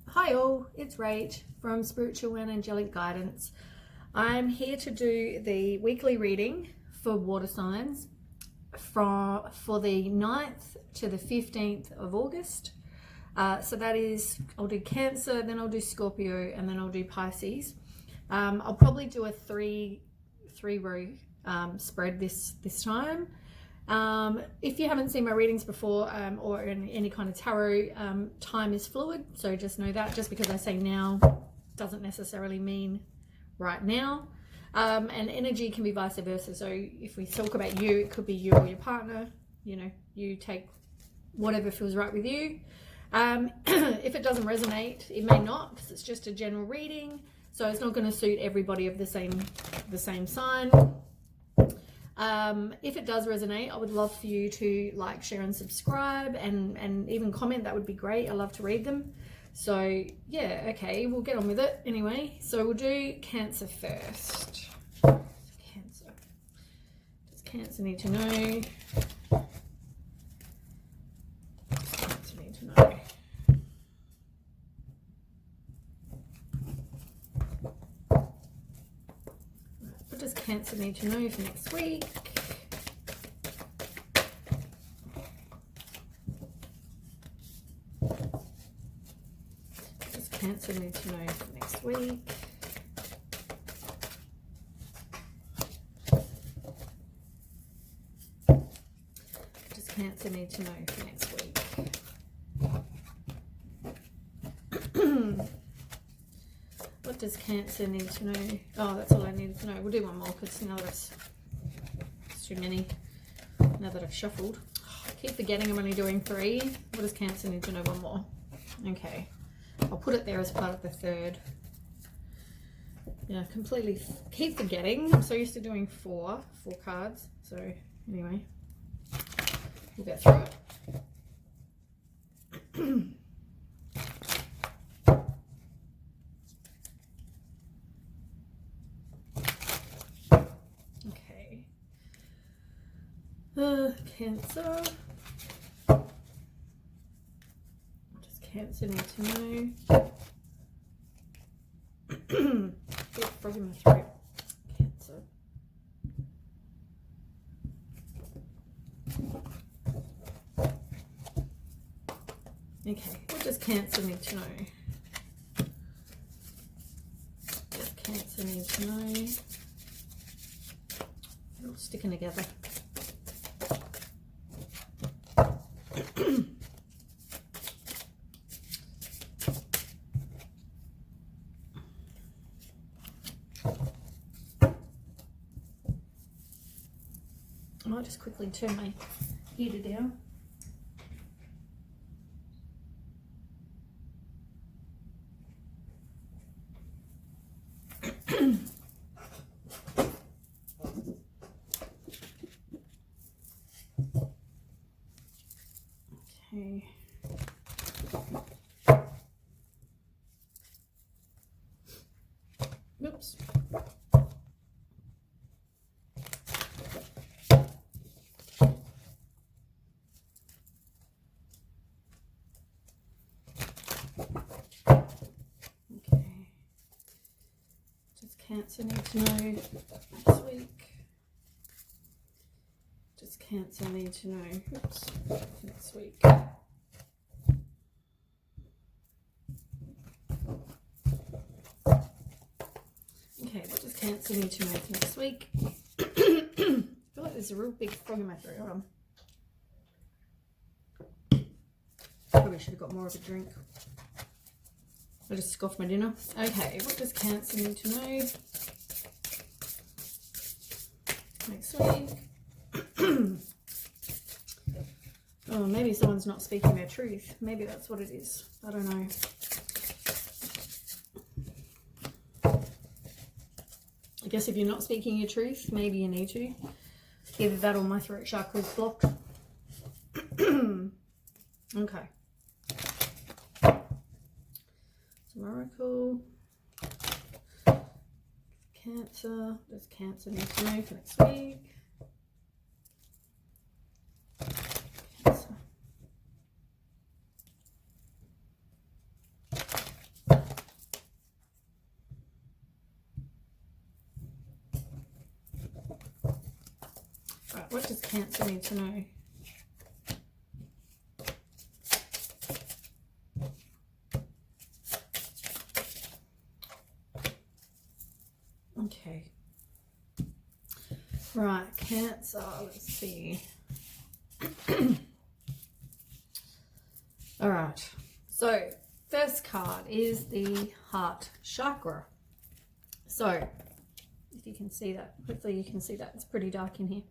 Hi all, it's Rach from Spiritual and Angelic Guidance. I'm here to do the weekly reading for water signs for the 9th to the 15th of August. So that is, I'll do Cancer, then I'll do Scorpio, and then I'll do Pisces. I'll probably do a three row spread this time. If you haven't seen my readings before or in any kind of tarot, time is fluid, so just know that. Just because I say now doesn't necessarily mean right now, and energy can be vice versa. So if we talk about you, it could be you or your partner. You know, you take whatever feels right with you. If it doesn't resonate, it may not, because it's just a general reading, so it's not going to suit everybody of the same sign. If it does resonate, I would love for you to like, share and subscribe, and even comment. That would be great. I love to read them. So yeah, okay, we'll get on with it anyway. So we'll do Cancer first. Cancer. Does Cancer need to know? Does Cancer need to know? What does Cancer need to know for next week? What does Cancer need to know for next week? What does Cancer need to know for next week? What does Cancer need to know? Oh, that's all I needed to know. We'll do one more, because now that it's too many. Now that I've shuffled, I keep forgetting I'm only doing 3. What does Cancer need to know? One more. Okay, I'll put it there as part of the third. Yeah, completely keep forgetting. I'm so used to doing 4 cards. So anyway, we'll get through it. Cancer. What does Cancer need to know? Get frog in my throat. Cancer. Okay, what does Cancer need to know? What does Cancer need to know? They're all sticking together. I might just quickly turn my heater down. Okay. Oops. Okay. Does Cancer need to know next week? Does Cancer need to know, oops, next week? Okay, what does Cancer need to know for next week? I feel like there's a real big frog in my throat. Hold on. Probably should have got more of a drink. I just scoffed my dinner. Okay, what does Cancer need to know next week? Oh, maybe someone's not speaking their truth. Maybe that's what it is. I don't know. I guess if you're not speaking your truth, maybe you need to. Either that or my throat chakra is blocked. Okay. Oracle. Cancer. Does Cancer need to know for next week? Cancer. What does Cancer need to know? Okay. Right, Cancer, let's see. All right. So, first card is the heart chakra. So, if you can see that, hopefully you can see that. It's pretty dark in here.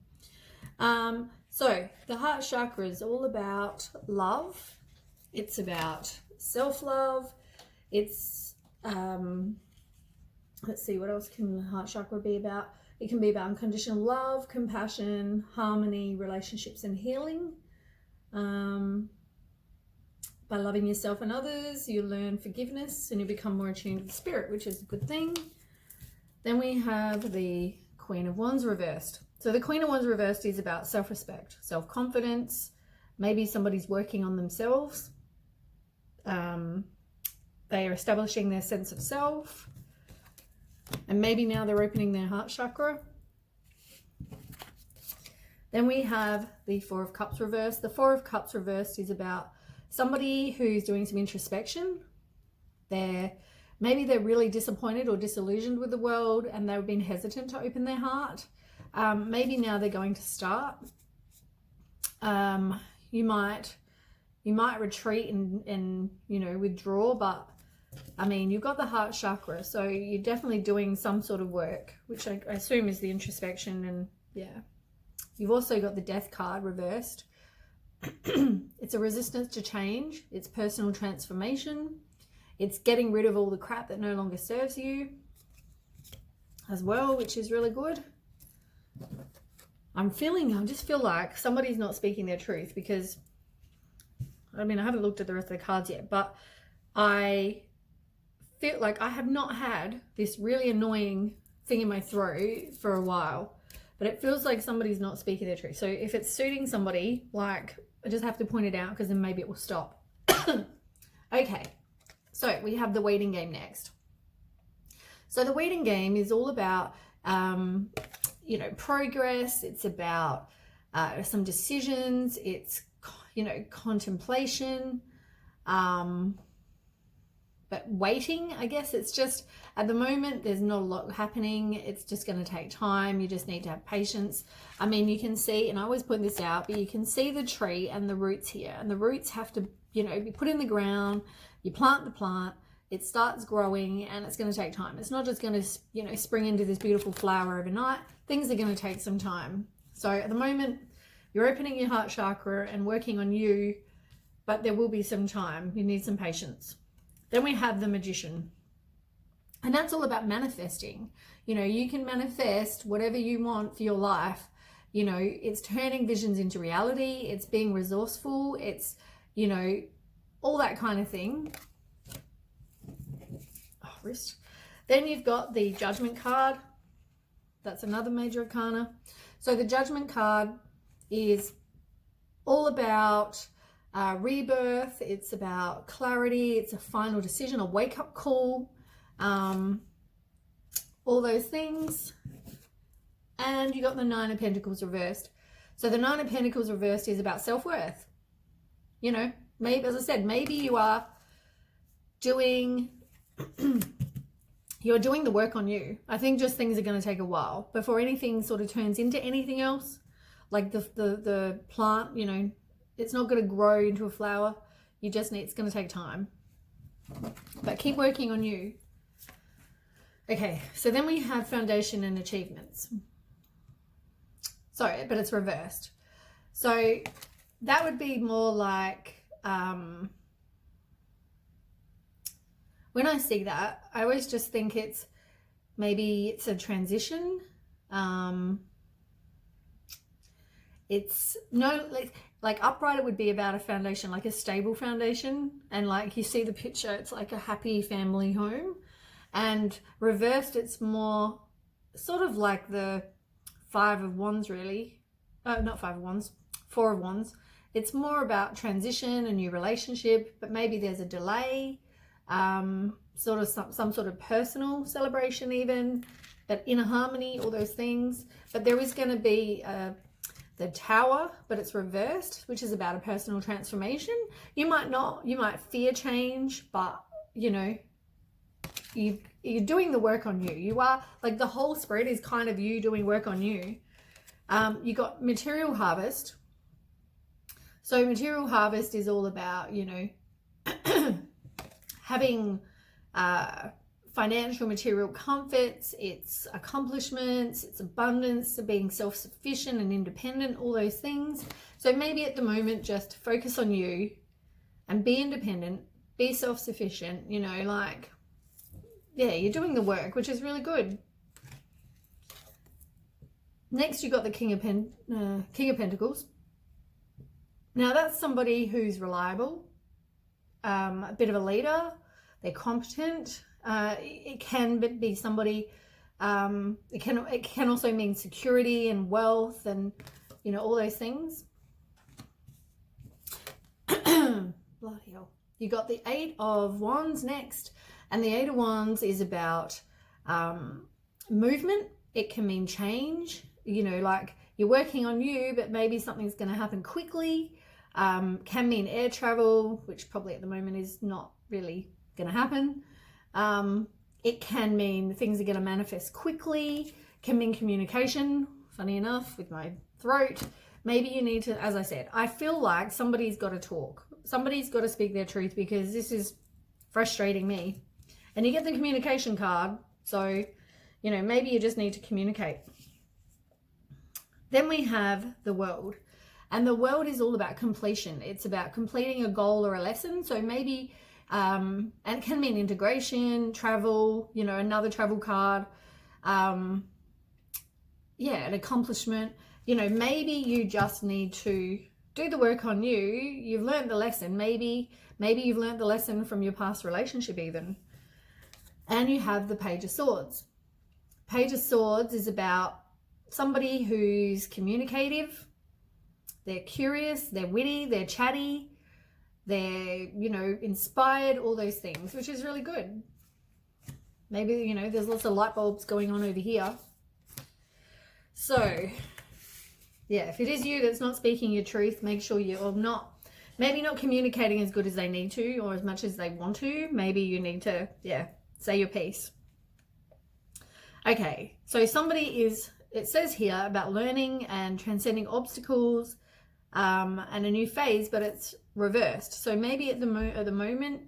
So, the heart chakra is all about love. It's about self-love. It's, let's see, what else can the heart chakra be about? It can be about unconditional love, compassion, harmony, relationships, and healing. By loving yourself and others, you learn forgiveness and you become more attuned to the spirit, which is a good thing. Then we have the Queen of Wands reversed. So the Queen of Wands reversed is about self-respect, self-confidence. Maybe somebody's working on themselves. They are establishing their sense of self. And maybe now they're opening their heart chakra. Then we have the Four of Cups reversed. The Four of Cups reversed is about somebody who's doing some introspection. Maybe they're really disappointed or disillusioned with the world and they've been hesitant to open their heart. Maybe now they're going to start. You might retreat and withdraw, but I mean, you've got the heart chakra, so you're definitely doing some sort of work, which I assume is the introspection. And yeah, you've also got the Death card reversed. It's a resistance to change. It's personal transformation. It's getting rid of all the crap that no longer serves you as well, which is really good. I just feel like somebody's not speaking their truth, because I mean, I haven't looked at the rest of the cards yet, but I feel like I have not had this really annoying thing in my throat for a while, but it feels like somebody's not speaking their truth. So if it's suiting somebody, like, I just have to point it out, because then maybe it will stop. Okay, so we have the waiting game next. So the waiting game is all about, progress. It's about some decisions. It's, contemplation. But waiting, I guess it's just, at the moment, there's not a lot happening. It's just going to take time. You just need to have patience. I mean, you can see, and I always point this out, but you can see the tree and the roots here. And the roots have to, be put in the ground. You plant the plant. It starts growing, and it's going to take time. It's not just going to, spring into this beautiful flower overnight. Things are going to take some time. So at the moment, you're opening your heart chakra and working on you, but there will be some time. You need some patience. Then we have the Magician, and that's all about manifesting. You can manifest whatever you want for your life. It's turning visions into reality. It's being resourceful. It's, all that kind of thing. Oh, wrist. Then you've got the Judgment card. That's another major arcana. So the Judgment card is all about rebirth. It's about clarity. It's a final decision, a wake-up call, all those things. And you got the Nine of Pentacles reversed. So the Nine of Pentacles reversed is about self-worth. Maybe, as I said, maybe you are doing you're doing the work on you. I think just things are going to take a while before anything sort of turns into anything else. Like the plant, it's not going to grow into a flower. It's going to take time. But keep working on you. Okay, so then we have Foundation and Achievements. Sorry, but it's reversed. So that would be more like, when I see that, I always just think maybe it's a transition. It's no, like upright, it would be about a foundation, like a stable foundation. And like you see the picture, it's like a happy family home. And reversed, it's more sort of like the Five of Wands, really. Not Five of Wands, Four of Wands. It's more about transition, a new relationship, but maybe there's a delay, sort of some sort of personal celebration even, but inner harmony, all those things. But there is going to be the Tower, but it's reversed, which is about a personal transformation. You might fear change, but you know, you're doing the work on you. You are, like, the whole spread is kind of you doing work on you. You got material harvest. So material harvest is all about, you know, having financial material comforts, it's accomplishments, it's abundance, being self-sufficient and independent, all those things. So maybe at the moment, just focus on you and be independent, be self-sufficient, you know, like, yeah, you're doing the work, which is really good. Next, you got the King of Pentacles. Now, that's somebody who's reliable, a bit of a leader, they're competent. It can be somebody, it can also mean security and wealth and, you know, all those things. Bloody hell. You got the Eight of Wands next. And the Eight of Wands is about movement. It can mean change, you know, like you're working on you, but maybe something's going to happen quickly. Can mean air travel, which probably at the moment is not really going to happen. It can mean things are going to manifest quickly. Can mean communication, funny enough, with my throat. Maybe you need to, as I said, I feel like somebody's got to talk. Somebody's got to speak their truth, because this is frustrating me. And you get the communication card, so, you know, maybe you just need to communicate. Then we have the World. And the World is all about completion. It's about completing a goal or a lesson. So maybe, and it can mean integration, travel, you know, another travel card. Yeah, an accomplishment. You know, maybe you just need to do the work on you. You've learned the lesson. Maybe you've learned the lesson from your past relationship even. And you have the Page of Swords. Page of Swords is about somebody who's communicative. They're curious, they're witty, they're chatty, they're, you know, inspired, all those things, which is really good. Maybe, you know, there's lots of light bulbs going on over here. So, yeah, if it is you that's not speaking your truth, make sure you're maybe not communicating as good as they need to or as much as they want to. Maybe you need to, yeah, say your piece. Okay, so somebody is, it says here about learning and transcending obstacles and a new phase, but it's reversed. So maybe at the moment,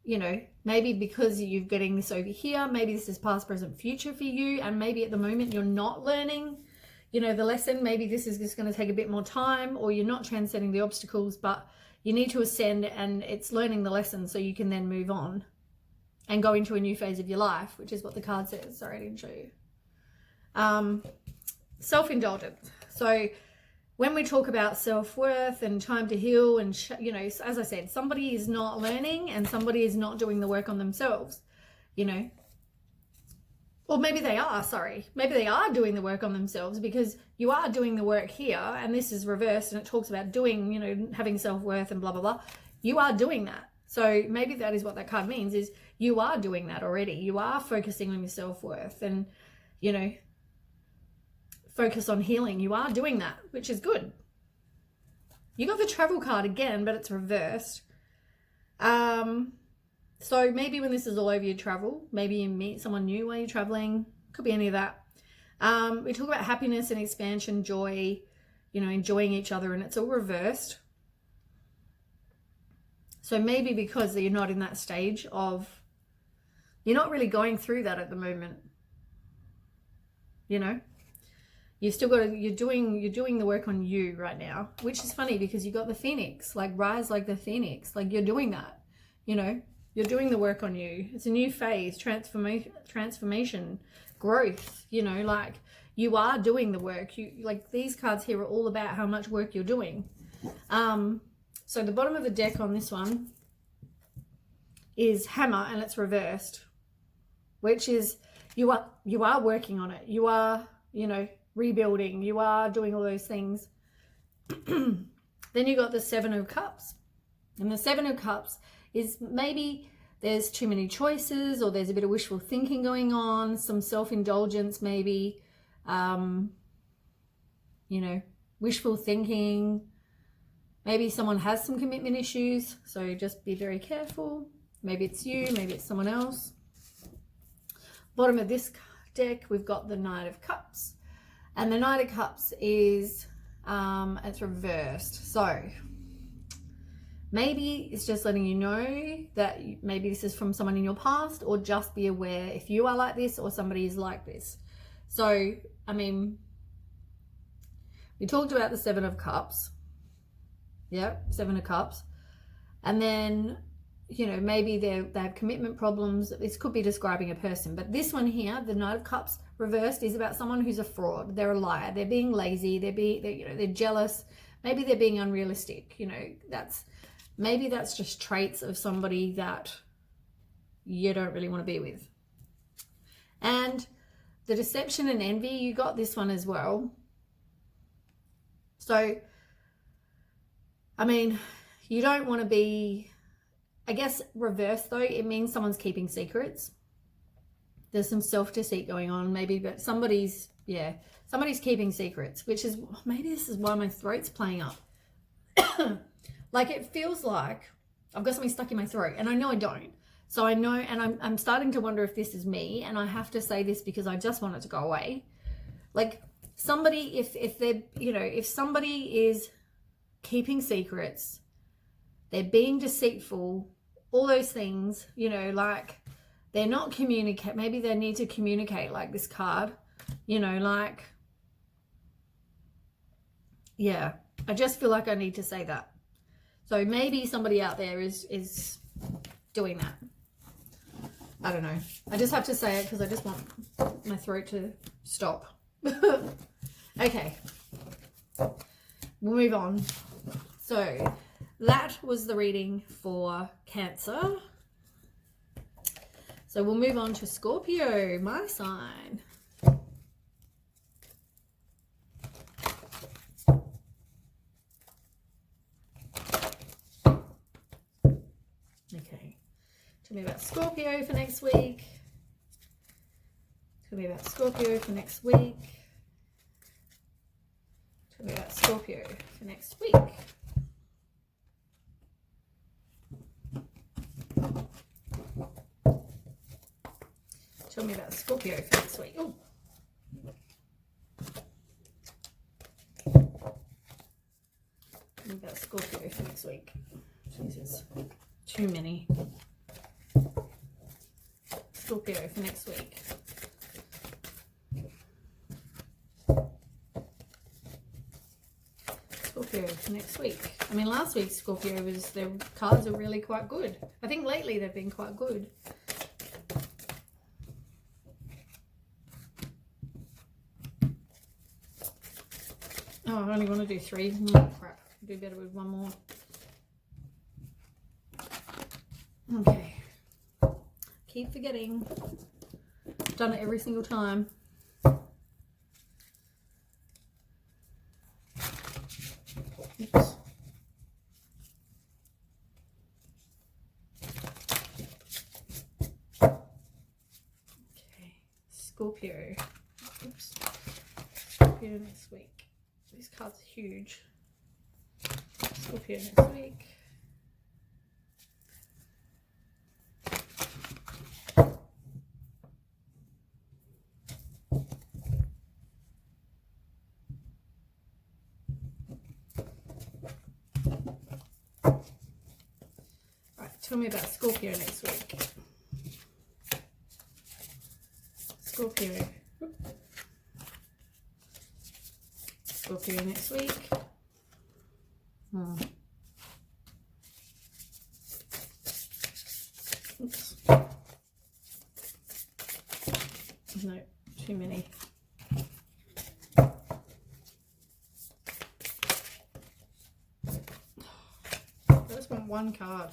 you know, maybe because you're getting this over here, maybe this is past, present, future for you, and maybe at the moment you're not learning, you know, the lesson. Maybe this is just going to take a bit more time, or you're not transcending the obstacles, but you need to ascend and it's learning the lesson so you can then move on and go into a new phase of your life, which is what the card says. Sorry, I didn't show you. Self-indulgence. So when we talk about self-worth and time to heal and, you know, as I said, somebody is not learning and somebody is not doing the work on themselves, you know. Or maybe they are, sorry. Maybe they are doing the work on themselves, because you are doing the work here, and this is reversed and it talks about doing, you know, having self-worth and blah, blah, blah. You are doing that. So maybe that is what that card means, is you are doing that already. You are focusing on your self-worth and, you know, focus on healing. You are doing that, which is good. You got the Travel card again, but it's reversed. So maybe when this is all over, you travel. Maybe you meet someone new while you're traveling. Could be any of that. We talk about happiness and expansion, joy, you know, enjoying each other, and it's all reversed. So maybe because you're not in that stage of, you're not really going through that at the moment. You know, you still got to, you're doing the work on you right now, which is funny because you got the Phoenix, like rise like the Phoenix, like you're doing that, you know, you're doing the work on you. It's a new phase, transformation, growth, you know, like you are doing the work. You, like, these cards here are all about how much work you're doing. So the bottom of the deck on this one is Hammer, and it's reversed, which is you are working on it. You are, you know, rebuilding. You are doing all those things. Then you got the Seven of Cups, and the Seven of Cups is maybe there's too many choices, or there's a bit of wishful thinking going on, some self-indulgence maybe, you know, wishful thinking. Maybe someone has some commitment issues, so just be very careful. Maybe it's you, maybe it's someone else. Bottom of this deck, we've got the Knight of Cups. And the Knight of Cups is, it's reversed. So maybe it's just letting you know that maybe this is from someone in your past, or just be aware if you are like this or somebody is like this. So, I mean, we talked about the Seven of Cups. Yep, Seven of Cups. And then, you know, maybe they have commitment problems. This could be describing a person. But this one here, the Knight of Cups reversed, is about someone who's a fraud. They're a liar. They're being lazy. They're jealous. Maybe they're being unrealistic. You know, maybe that's just traits of somebody that you don't really want to be with. And the deception and envy, you got this one as well. So, I mean, you don't want to be, I guess, reverse though, it means someone's keeping secrets. There's some self-deceit going on maybe, but somebody's keeping secrets, which is, maybe this is why my throat's playing up. Like, it feels like I've got something stuck in my throat, and I know I don't. So I know, and I'm starting to wonder if this is me, and I have to say this because I just want it to go away. Like, somebody, if they're, you know, if somebody is keeping secrets, they're being deceitful, all those things, you know, like they're not communicate. Maybe they need to communicate, like this card, you know, like, yeah, I just feel like I need to say that. So maybe somebody out there is doing that. I don't know. I just have to say it because I just want my throat to stop. Okay, we'll move on. So that was the reading for Cancer. So we'll move on to Scorpio, my sign. Okay, tell me about Scorpio for next week. Tell me about Scorpio for next week. Tell me about Scorpio for next week. Tell me about Scorpio for next week. Oh. Tell me about Scorpio for next week. Jesus, too many. Scorpio for next week. Scorpio for next week. I mean, last week's Scorpio was, their cards are really quite good. I think lately they've been quite good. Oh, I only want to do 3. Oh, crap. I'll do better with one more. Okay. Keep forgetting. I've done it every single time. Oops. Okay. Scorpio. Oops. Scorpio next week. This card's huge. Scorpio next week. Right, tell me about Scorpio next week. Scorpio. Scorpio next week. Oops. No, too many. I just want one card.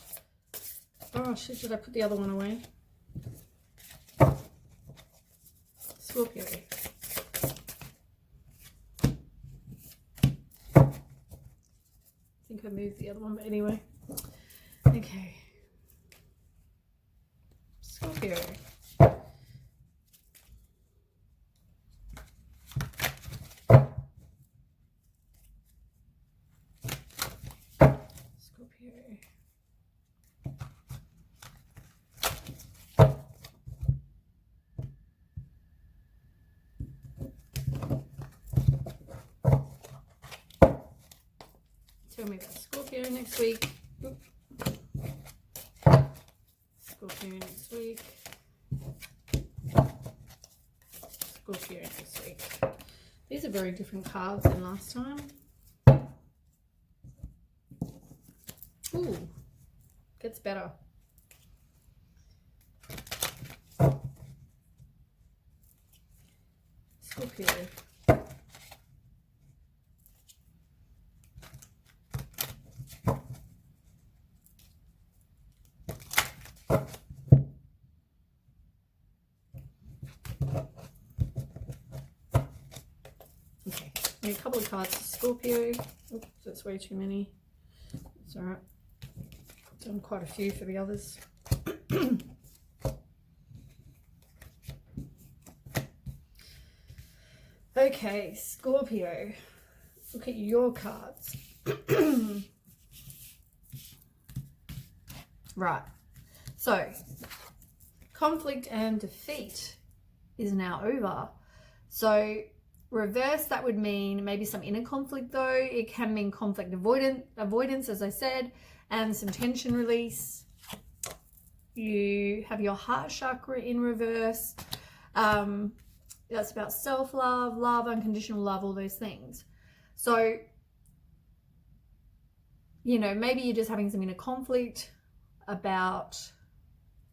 Oh shit, did I put the other one away? Scorpio. I think I moved the other one, but anyway. Okay. Scorpio. tell me about Scorpio next week. Scorpio next week. Scorpio next week. These are very different cards than last time. Ooh, gets better. Scorpio. Okay, a couple of cards for Scorpio. Oops, that's way too many. It's all right. Done quite a few for the others. Okay, Scorpio. Look at your cards. Right. So, conflict and defeat is now over. So, reverse, that would mean maybe some inner conflict though. It can mean conflict avoidance, as I said, and some tension release. You have your heart chakra in reverse. That's about self-love, love, unconditional love, all those things. So, you know, maybe you're just having some inner conflict about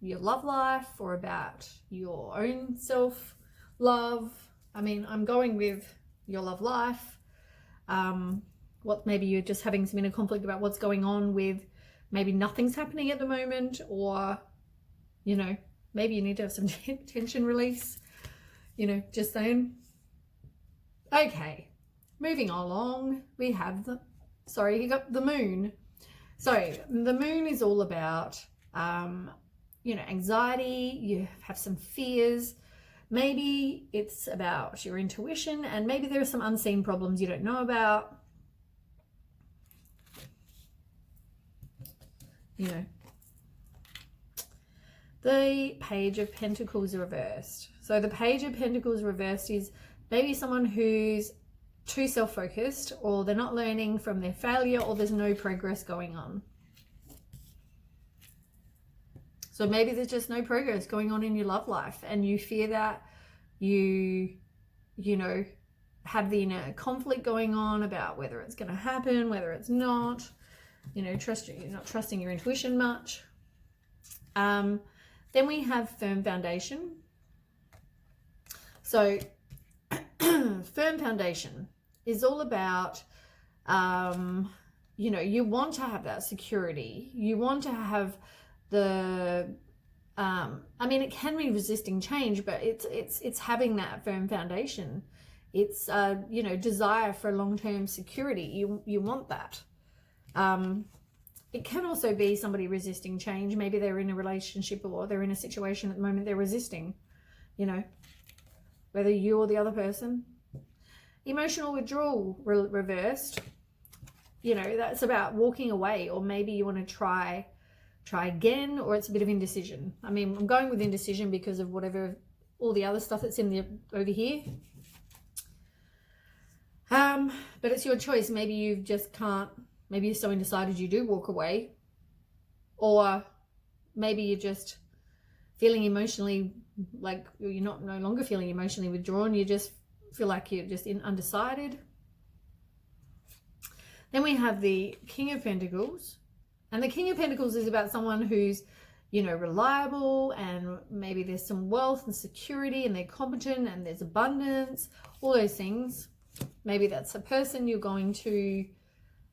your love life or about your own self-love. I mean, I'm going with your love life. Maybe you're just having some inner conflict about what's going on with maybe nothing's happening at the moment, or, you know, maybe you need to have some tension release. You know, just saying. Okay, moving along, we have you got the moon. So the moon is all about, you know, anxiety. You have some fears. Maybe it's about your intuition, and maybe there are some unseen problems you don't know about. You know, the Page of Pentacles reversed. So the Page of Pentacles reversed is maybe someone who's too self-focused, or they're not learning from their failure, or there's no progress going on. So maybe there's just no progress going on in your love life, and you fear that you know, have the inner conflict going on about whether it's going to happen, whether it's not. You know, you're not trusting your intuition much. Then we have firm foundation. So firm foundation is all about, you know, you want to have that security. You want to have the, I mean, it can be resisting change, but it's having that firm foundation. It's, you know, desire for long-term security. You want that. It can also be somebody resisting change. Maybe they're in a relationship or they're in a situation at the moment they're resisting, you know, whether you or the other person. Emotional withdrawal reversed, you know, that's about walking away, or maybe you want to try again, or it's a bit of indecision. I mean, I'm going with indecision because of whatever, all the other stuff that's over here. But it's your choice. Maybe you just can't, maybe you're so undecided you do walk away, or maybe you're just feeling emotionally, like you're no longer feeling emotionally withdrawn. You just feel like you're just undecided. Then we have the King of Pentacles, and the King of Pentacles is about someone who's, you know, reliable, and maybe there's some wealth and security, and they're competent, and there's abundance, all those things. Maybe that's a person you're going to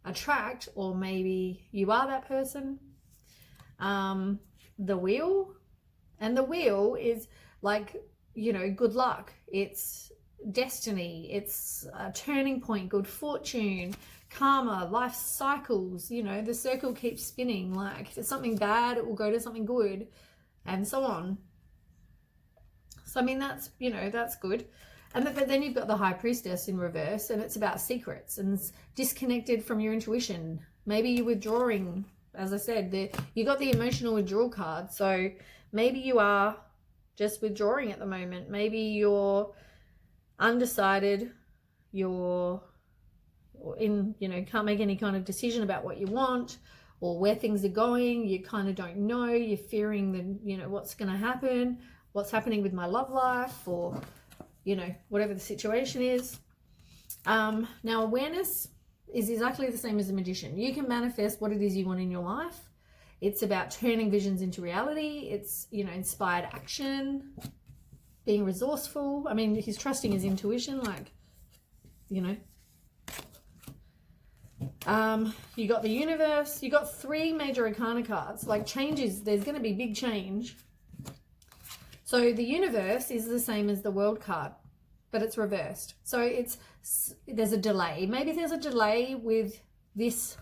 attract, or maybe you are that person. The Wheel, and the Wheel is like, you know, good luck. It's destiny. It's a turning point, good fortune, karma, life cycles. You know, the circle keeps spinning. Like if it's something bad, it will go to something good, and so on. So I mean, that's, you know, that's good. And but then you've got the High Priestess in reverse, and it's about secrets and disconnected from your intuition. Maybe you're withdrawing. As I said, you got the emotional withdrawal card. So maybe you are just withdrawing at the moment. Maybe you're undecided, or can't make any kind of decision about what you want or where things are going. You kind of don't know. You're fearing what's going to happen, what's happening with my love life, or whatever the situation is. Now, awareness is exactly the same as a magician. You can manifest what it is you want in your life. It's about turning visions into reality. It's inspired action, being resourceful. I mean, he's trusting his intuition, you got the universe. You got 3 major arcana cards. Like, changes, there's going to be big change. So the universe is the same as the world card, but it's reversed. So there's a delay. Maybe there's a delay with this,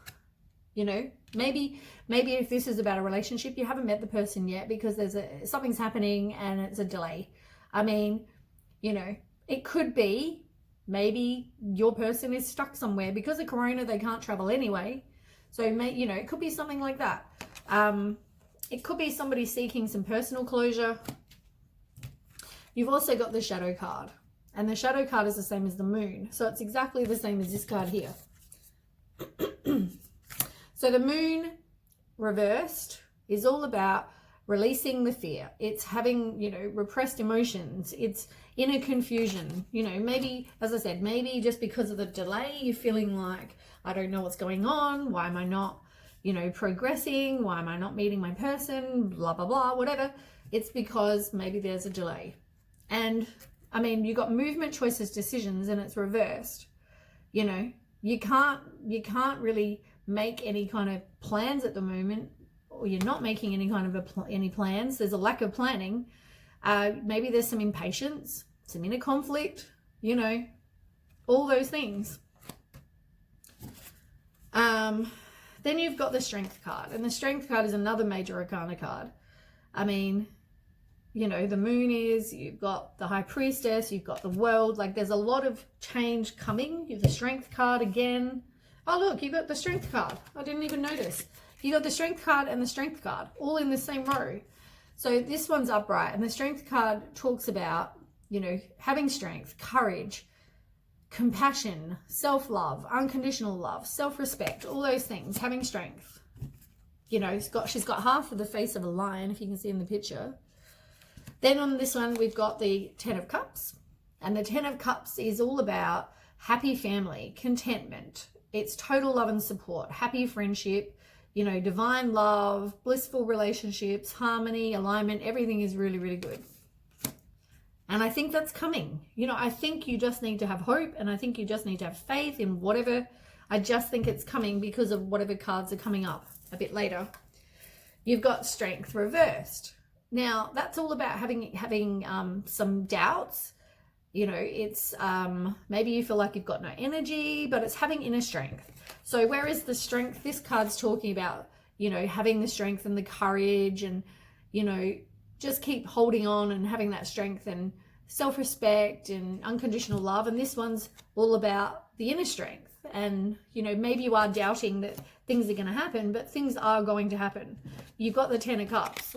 maybe if this is about a relationship, you haven't met the person yet because something's happening and it's a delay. I mean, it could be maybe your person is stuck somewhere because of Corona. They can't travel anyway. So, it could be something like that. It could be somebody seeking some personal closure. You've also got the shadow card. And the shadow card is the same as the moon. So it's exactly the same as this card here. So the moon reversed is all about releasing the fear. It's having, repressed emotions. It's inner confusion. Maybe, as I said, maybe just because of the delay, you're feeling like, I don't know what's going on. Why am I not, progressing? Why am I not meeting my person? Blah, blah, blah, whatever. It's because maybe there's a delay. And I mean, you got movement, choices, decisions, and it's reversed. You can't really make any kind of plans at the moment, or you're not making any kind of any plans. There's a lack of planning. Maybe there's some impatience, some inner conflict, all those things. Then you've got the strength card, and the strength card is another major arcana card. I mean, the moon is, you've got the high priestess, you've got the world, like there's a lot of change coming. You have the strength card again. Oh, look, you got the strength card. I didn't even notice. You got the strength card and the strength card all in the same row. So this one's upright, and the strength card talks about, having strength, courage, compassion, self-love, unconditional love, self-respect, all those things, having strength. She's got half of the face of a lion, if you can see in the picture. Then on this one, we've got the 10 of Cups. And the 10 of Cups is all about happy family, contentment. It's total love and support, happy friendship, divine love, blissful relationships, harmony, alignment. Everything is really, really good. And I think that's coming. I think you just need to have hope, and I think you just need to have faith in whatever. I just think it's coming because of whatever cards are coming up a bit later. You've got strength reversed. Now, that's all about having some doubts. It's maybe you feel like you've got no energy, but it's having inner strength. So where is the strength? This card's talking about, having the strength and the courage and, just keep holding on and having that strength and self-respect and unconditional love. And this one's all about the inner strength. And, maybe you are doubting that things are going to happen, but things are going to happen. You've got the 10 of Cups,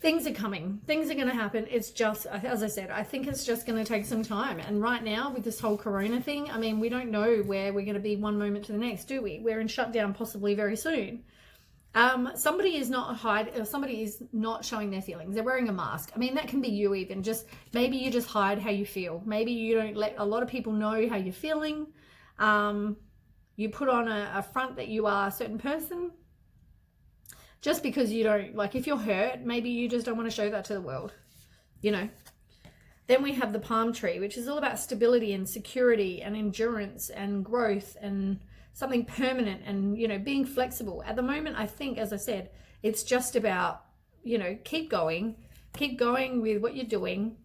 things are coming. Things are going to happen. It's just, as I said, I think it's just going to take some time. And right now with this whole Corona thing, I mean, we don't know where we're going to be one moment to the next, do we? We're in shutdown possibly very soon. Somebody is not showing their feelings. They're wearing a mask. I mean, that can be you even. Maybe you just hide how you feel. Maybe you don't let a lot of people know how you're feeling. You put on a front that you are a certain person. Just because you don't, if you're hurt, maybe you just don't want to show that to the world, Then we have the palm tree, which is all about stability and security and endurance and growth and something permanent and, being flexible. At the moment, I think, as I said, it's just about, keep going with what you're doing.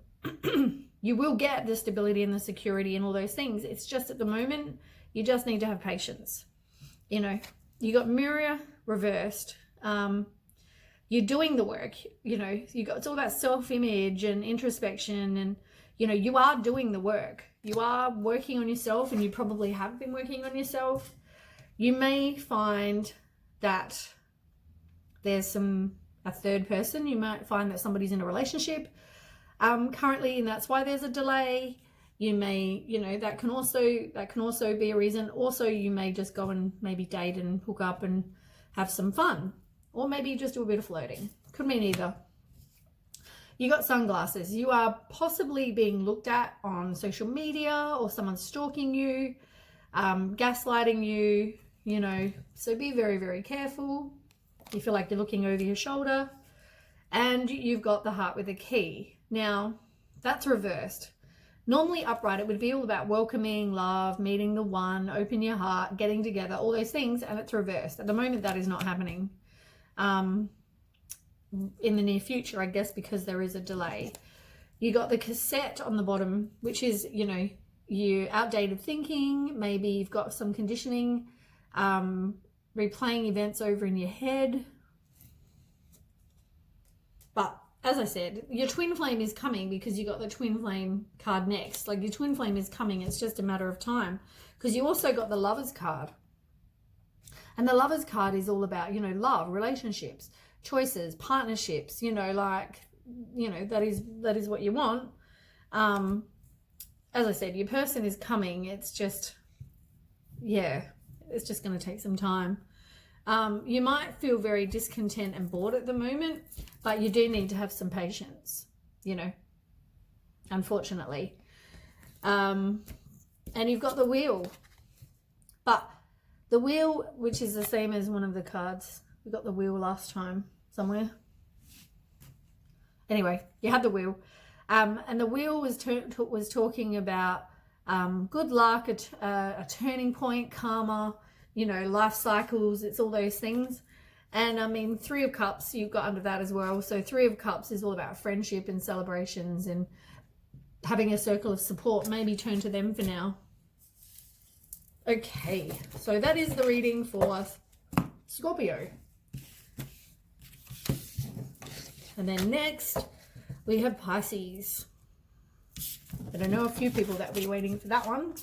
You will get the stability and the security and all those things. It's just at the moment, you just need to have patience. You got mirror reversed. You're doing the work, it's all about self-image and introspection, and you are doing the work. You are working on yourself, and you probably have been working on yourself. You may find that there's a third person. You might find that somebody's in a relationship currently, and that's why there's a delay. You may, you know, that can also be a reason. Also, you may just go and maybe date and hook up and have some fun, or maybe you just do a bit of flirting. Could mean either. You got sunglasses. You are possibly being looked at on social media, or someone's stalking you, gaslighting you, you know, so be very, very careful. You feel like you're looking over your shoulder. And you've got the heart with a key. Now, that's reversed. Normally upright, it would be all about welcoming, love, meeting the one, open your heart, getting together, all those things, and it's reversed. At the moment, that is not happening. In the near future, I guess, because there is a delay. You got the cassette on the bottom, which is, you know, you outdated thinking. Maybe you've got some conditioning, replaying events over in your head. But as I said, your twin flame is coming, because you got the twin flame card next. Like, your twin flame is coming. It's just a matter of time, because you also got the Lovers card. And the Lovers card is all about, you know, love, relationships, choices, partnerships, you know, like, you know, that is what you want. As I said, your person is coming. It's just, yeah, it's just going to take some time. You might feel very discontent and bored at the moment, but you do need to have some patience, you know, unfortunately. And you've got the Wheel. But the Wheel, which is the same as one of the cards, we got the Wheel last time somewhere. Anyway, you had the Wheel. And the Wheel was talking about good luck, a turning point, karma, you know, life cycles. It's all those things. And I mean, Three of Cups, you've got under that as well. So Three of Cups is all about friendship and celebrations and having a circle of support. Maybe turn to them for now. Okay, so that is the reading for Scorpio. And then next, we have Pisces. But I know a few people that will be waiting for that one.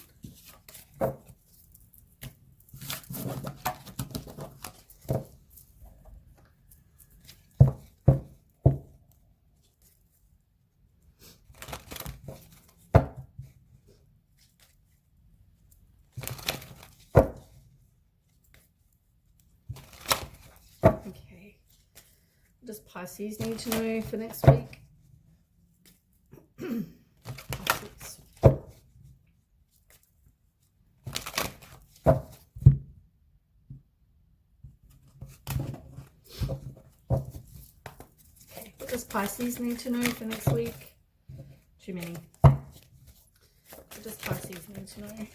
Okay. What does Pisces need to know for next week? Pisces. Okay, what does Pisces need to know for next week? Too many. What does Pisces need to know?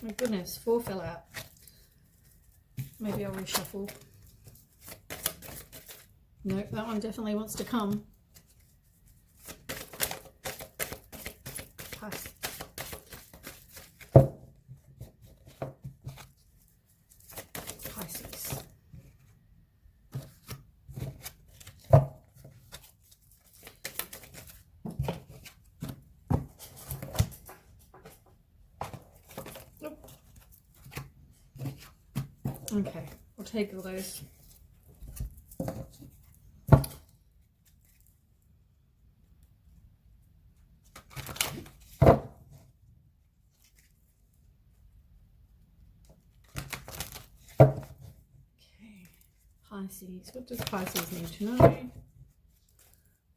My goodness, 4 fell out. Maybe I'll reshuffle. Nope, that one definitely wants to come. Pass. Pisces. Okay, we'll take all those. Pisces. What does Pisces need to know? What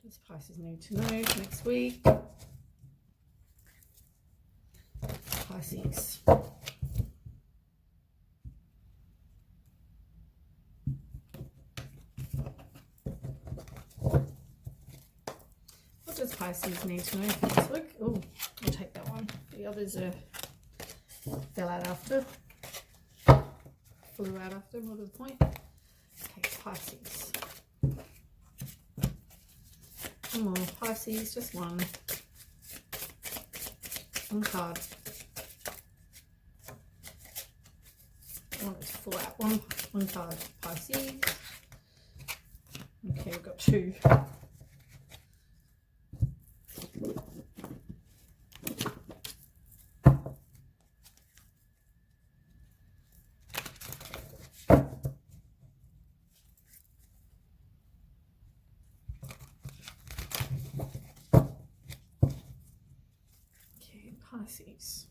does Pisces need to know next week? Pisces. What does Pisces need to know for this week? Oh, I'll take that one. The others fell out after. Flew out after, more to the point. Okay, Pisces. One more. Pisces, just one. One card. I want it to fall out. One card. Pisces. Okay, we've got 2. Pisces.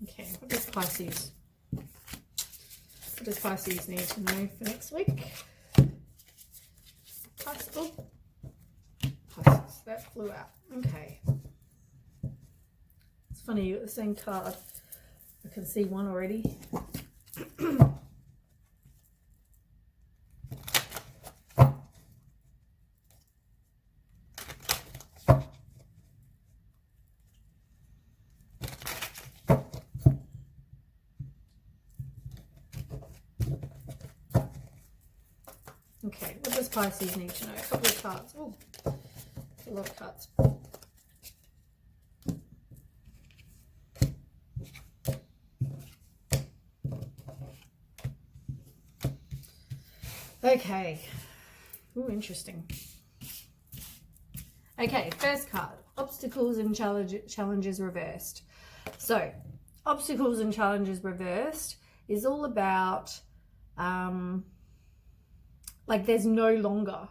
Okay, what does Pisces need to know for next week? Pisces, that flew out. Okay. It's funny, you got the same card. I can see one already. Okay, what does Pisces need to know? A couple of cards. Oh, a lot of cards. Okay. Oh, interesting. Okay, first card. Obstacles and challenges reversed. So, obstacles and challenges reversed is all about... like there's no longer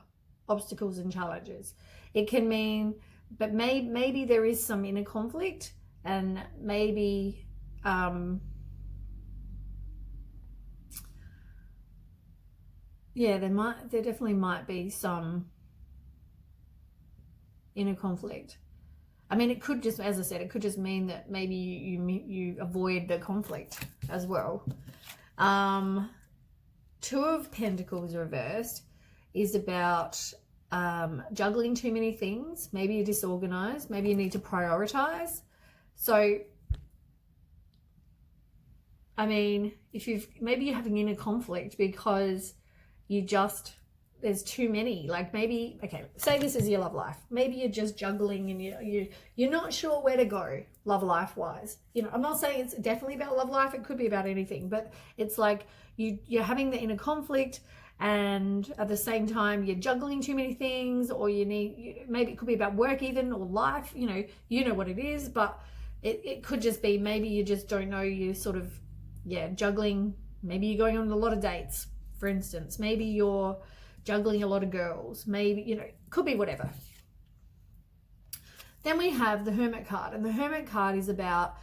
obstacles and challenges. It can mean, but maybe there is some inner conflict, and maybe yeah, there definitely might be some inner conflict. I mean, it could just, as I said, it could just mean that maybe you avoid the conflict as well. Two of Pentacles reversed is about juggling too many things. Maybe you're disorganized. Maybe you need to prioritize. So, I mean, maybe you're having inner conflict because there's too many. Like maybe, okay, say this is your love life. Maybe you're just juggling and you're not sure where to go love life wise. You know, I'm not saying it's definitely about love life. It could be about anything, but it's like you're having the inner conflict, and at the same time you're juggling too many things, or maybe it could be about work even, or life, you know what it is, but it could just be maybe you just don't know, you sort of, juggling. Maybe you're going on a lot of dates, for instance. Maybe you're juggling a lot of girls. Maybe, it could be whatever. Then we have the Hermit card, and the Hermit card is about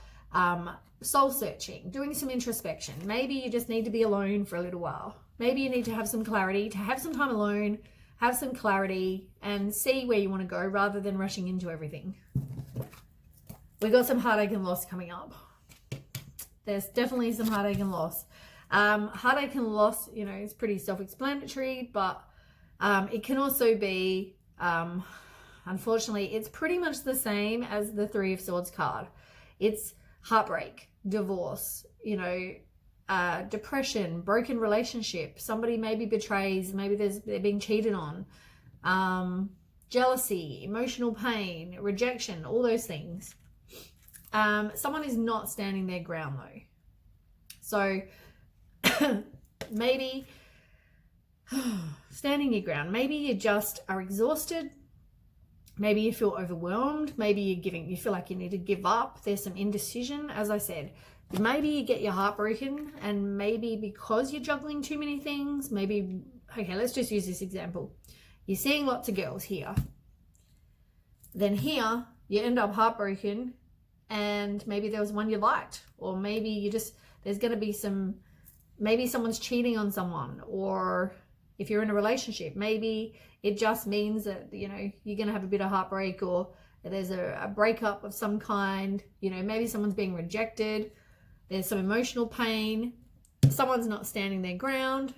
soul searching, doing some introspection. Maybe you just need to be alone for a little while. Maybe you need to have some clarity, to have some time alone, have some clarity, and see where you want to go rather than rushing into everything. We got some heartache and loss coming up. There's definitely some heartache and loss. Heartache and loss, is pretty self-explanatory, but it can also be, unfortunately, it's pretty much the same as the Three of Swords card. It's heartbreak, divorce, depression, broken relationship. Somebody maybe betrays, maybe they're being cheated on, jealousy, emotional pain, rejection, all those things. Someone is not standing their ground though. So maybe standing your ground, maybe you just are exhausted. Maybe you feel overwhelmed. Maybe you feel like you need to give up. There's some indecision. As I said, maybe you get your heart broken, and maybe because you're juggling too many things, okay, let's just use this example. You're seeing lots of girls here. Then here, you end up heartbroken, and maybe there was one you liked, or maybe there's going to be maybe someone's cheating on someone, or if you're in a relationship, maybe it just means that, you're going to have a bit of heartbreak, or there's a breakup of some kind. Maybe someone's being rejected. There's some emotional pain. Someone's not standing their ground,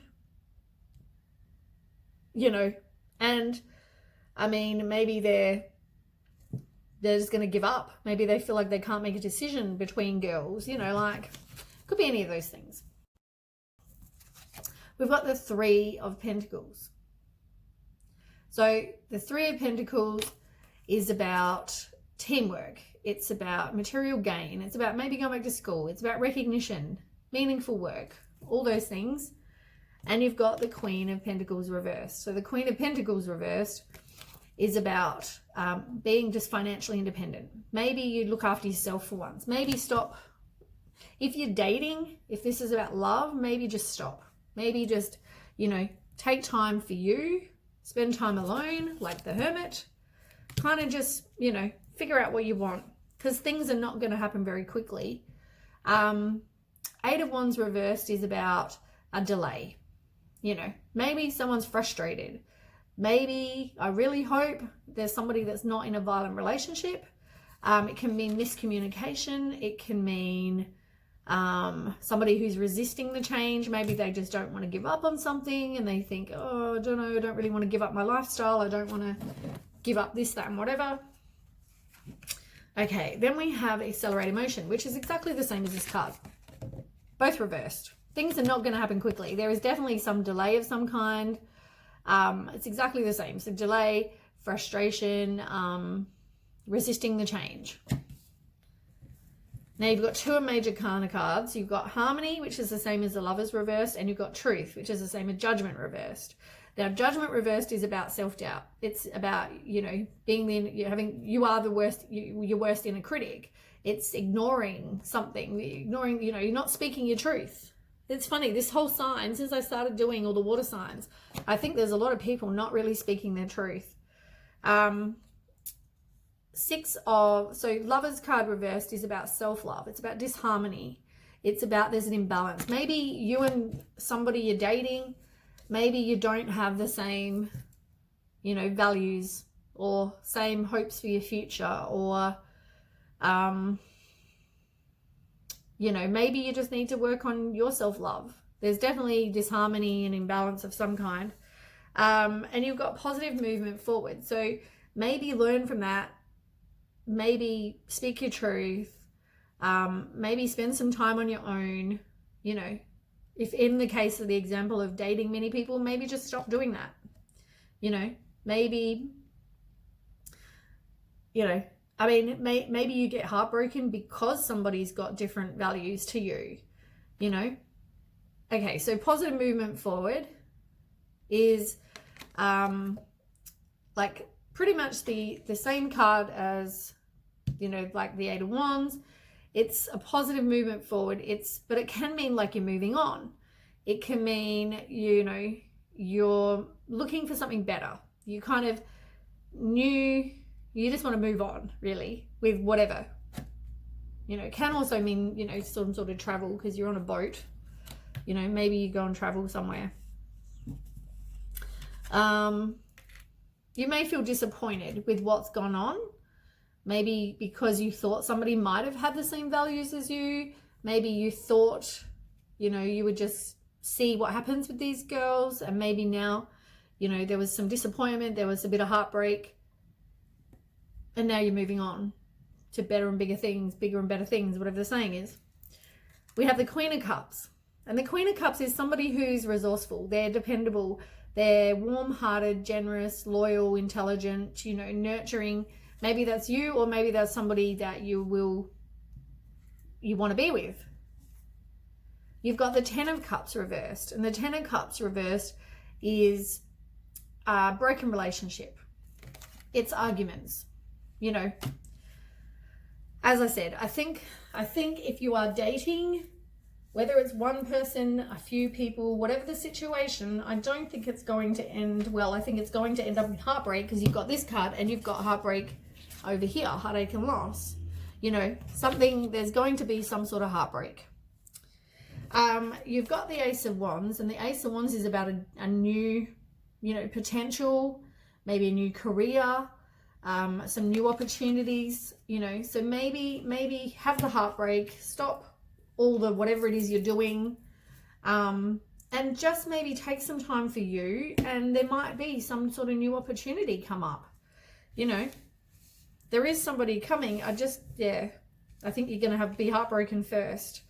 and I mean, maybe they're just going to give up. Maybe they feel like they can't make a decision between girls, could be any of those things. We've got the Three of Pentacles. So the Three of Pentacles is about teamwork. It's about material gain. It's about maybe going back to school. It's about recognition, meaningful work, all those things. And you've got the Queen of Pentacles reversed. So the Queen of Pentacles reversed is about being just financially independent. Maybe you look after yourself for once. Maybe stop. If you're dating, if this is about love, maybe just stop. Maybe just, take time for you, spend time alone, like the hermit. Kind of just, figure out what you want, because things are not going to happen very quickly. Eight of Wands reversed is about a delay. Maybe someone's frustrated. Maybe, I really hope there's somebody that's not in a violent relationship. It can mean miscommunication. It can mean somebody who's resisting the change. Maybe they just don't want to give up on something and they think, oh, I don't know, I don't really want to give up my lifestyle. I don't want to give up this, that, and whatever. Okay, then we have accelerated motion, which is exactly the same as this card. Both reversed. Things are not going to happen quickly. There is definitely some delay of some kind. It's exactly the same. So delay, frustration, resisting the change. Now you've got two major Arcana cards. You've got Harmony, which is the same as the Lovers reversed, and you've got Truth, which is the same as Judgment reversed. Now, Judgment reversed is about self-doubt. It's about, you are the worst, your worst inner critic. It's ignoring something, you're not speaking your truth. It's funny, this whole sign, since I started doing all the water signs, I think there's a lot of people not really speaking their truth. So Lovers card reversed is about self-love. It's about disharmony. It's about there's an imbalance. Maybe you and somebody you're dating, maybe you don't have the same, values or same hopes for your future, or, maybe you just need to work on your self-love. There's definitely disharmony and imbalance of some kind. And you've got positive movement forward. So maybe learn from that. Maybe speak your truth. Maybe spend some time on your own, If in the case of the example of dating many people, maybe just stop doing that. Maybe, maybe you get heartbroken because somebody's got different values to you, Okay, so positive movement forward is like pretty much the same card as, like the Eight of Wands. It's a positive movement forward. But it can mean like you're moving on. It can mean, you're looking for something better. You kind of you just want to move on, really, with whatever. It can also mean, some sort of travel, because you're on a boat. Maybe you go and travel somewhere. You may feel disappointed with what's gone on. Maybe because you thought somebody might have had the same values as you. Maybe you thought, you would just see what happens with these girls. And maybe now, there was some disappointment. There was a bit of heartbreak. And now you're moving on to better and bigger things, bigger and better things, whatever the saying is. We have the Queen of Cups. And the Queen of Cups is somebody who's resourceful. They're dependable. They're warm-hearted, generous, loyal, intelligent, nurturing. Maybe that's you, or maybe that's somebody that you want to be with. You've got the Ten of Cups reversed. And the Ten of Cups reversed is a broken relationship. It's arguments. As I said, I think if you are dating, whether it's one person, a few people, whatever the situation, I don't think it's going to end well. I think it's going to end up in heartbreak, because you've got this card and you've got heartbreak over here, heartache and loss. There's going to be some sort of heartbreak. You've got the Ace of Wands, and the Ace of Wands is about a new, potential, maybe a new career, some new opportunities, so maybe have the heartbreak, stop all the whatever it is you're doing, and just maybe take some time for you, and there might be some sort of new opportunity come up. There is somebody coming. I think you're going to be heartbroken first.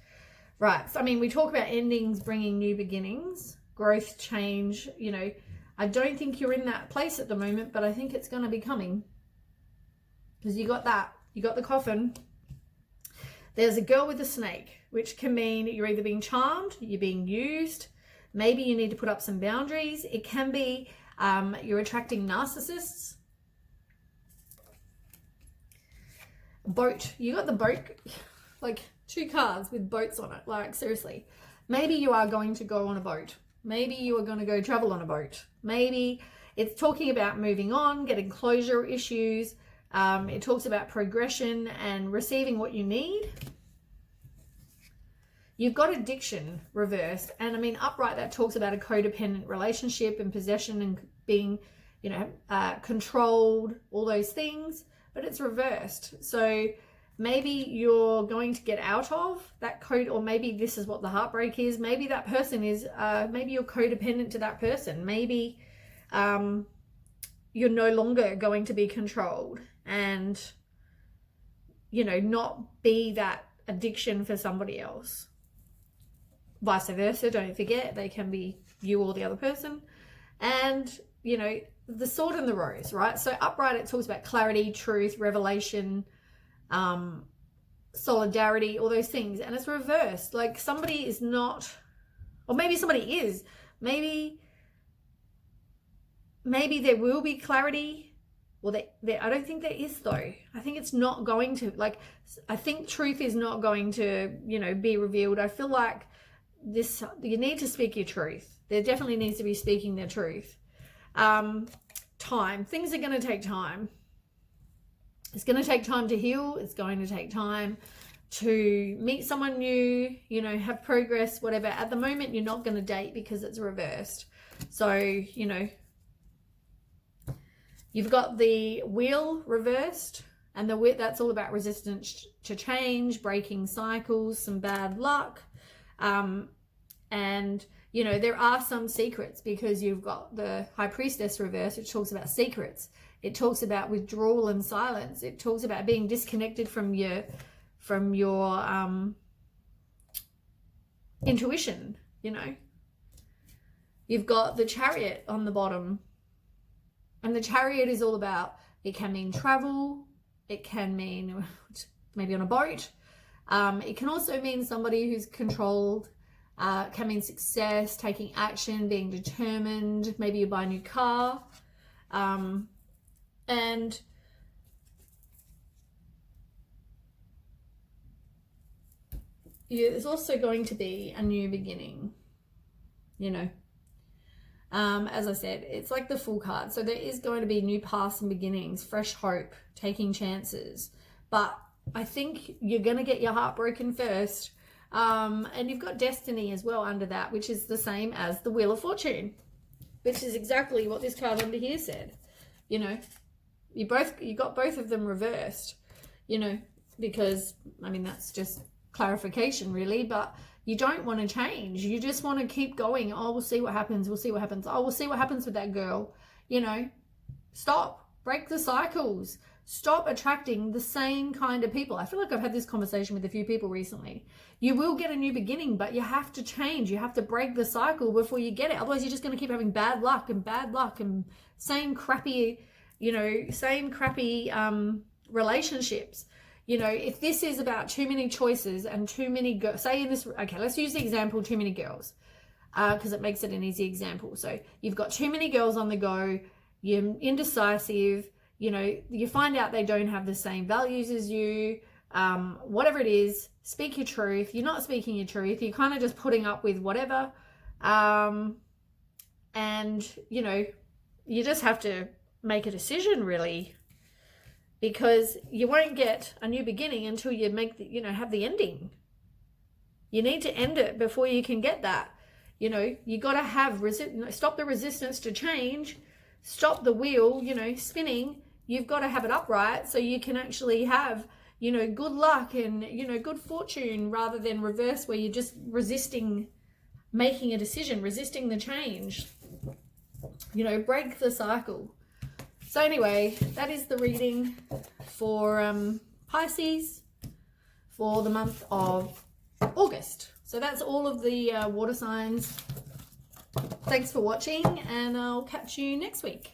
Right. So, we talk about endings bringing new beginnings, growth, change. I don't think you're in that place at the moment, but I think it's going to be coming. Because you got that. You got the coffin. There's a girl with a snake, which can mean you're either being charmed, you're being used. Maybe you need to put up some boundaries. It can be you're attracting narcissists. boat. You got the boat, like 2 cards with boats on it. Like, seriously. Maybe you are going to go on a boat. Maybe you are going to go travel on a boat. Maybe it's talking about moving on, getting closure issues. It talks about progression and receiving what you need. You've got addiction reversed. And I mean, upright, that talks about a codependent relationship and possession and being, you know, controlled, all those things. But it's reversed. So maybe you're going to get out of that code, or maybe this is what the heartbreak is. Maybe that person is, maybe you're codependent to that person. Maybe you're no longer going to be controlled and, you know, not be that addiction for somebody else. Vice versa, don't forget, they can be you or the other person. And, you know, the sword and the rose, right? So upright, it talks about clarity, truth, revelation, solidarity, all those things. And it's reversed. Like, somebody is not, or maybe somebody is. Maybe there will be clarity. Well, I don't think there is, though. I think it's not going to, like, I think truth is not going to, you know, be revealed. I feel like this, you need to speak your truth. There definitely needs to be speaking their truth. Time. Things are going to take time. It's going to take time to heal. It's going to take time to meet someone new, you know, have progress, whatever. At the moment, you're not going to date because it's reversed. So, you know, you've got the wheel reversed, and that's all about resistance to change, breaking cycles, some bad luck. And, you know, there are some secrets, because you've got the High Priestess reverse, which talks about secrets. It talks about withdrawal and silence. It talks about being disconnected from your intuition, you know. You've got the Chariot on the bottom. And the Chariot is all about, it can mean travel. It can mean maybe on a boat. It can also mean somebody who's controlled. Can mean success, taking action, being determined. Maybe you buy a new car. And there's also going to be a new beginning, you know. As I said, it's like the Fool card. So there is going to be new paths and beginnings, fresh hope, taking chances. But I think you're going to get your heart broken first. And you've got destiny as well under that, which is the same as the Wheel of Fortune, which is exactly what this card under here said. You know, you got both of them reversed, you know, because, I mean, that's just clarification really, but you don't want to change. You just want to keep going. Oh, we'll see what happens. We'll see what happens. Oh, we'll see what happens with that girl. You know, stop, break the cycles. Stop attracting the same kind of people. I feel like I've had this conversation with a few people recently. You will get a new beginning, but you have to change. You have to break the cycle before you get it. Otherwise, you're just going to keep having bad luck and same crappy, you know, relationships. You know, if this is about too many choices and too many girls, say in this, okay, let's use the example, too many girls, because it makes it an easy example. So you've got too many girls on the go, you're indecisive, you know, you find out they don't have the same values as you, whatever it is, speak your truth. You're not speaking your truth. You're kind of just putting up with whatever. And, you know, you just have to make a decision really, because you won't get a new beginning until you have the ending. You need to end it before you can get that. You know, you got to have stop the resistance to change, stop the wheel, you know, spinning. You've got to have it upright so you can actually have, you know, good luck and, you know, good fortune, rather than reverse where you're just resisting making a decision, resisting the change. You know, break the cycle. So anyway, that is the reading for Pisces for the month of August. So that's all of the water signs. Thanks for watching, and I'll catch you next week.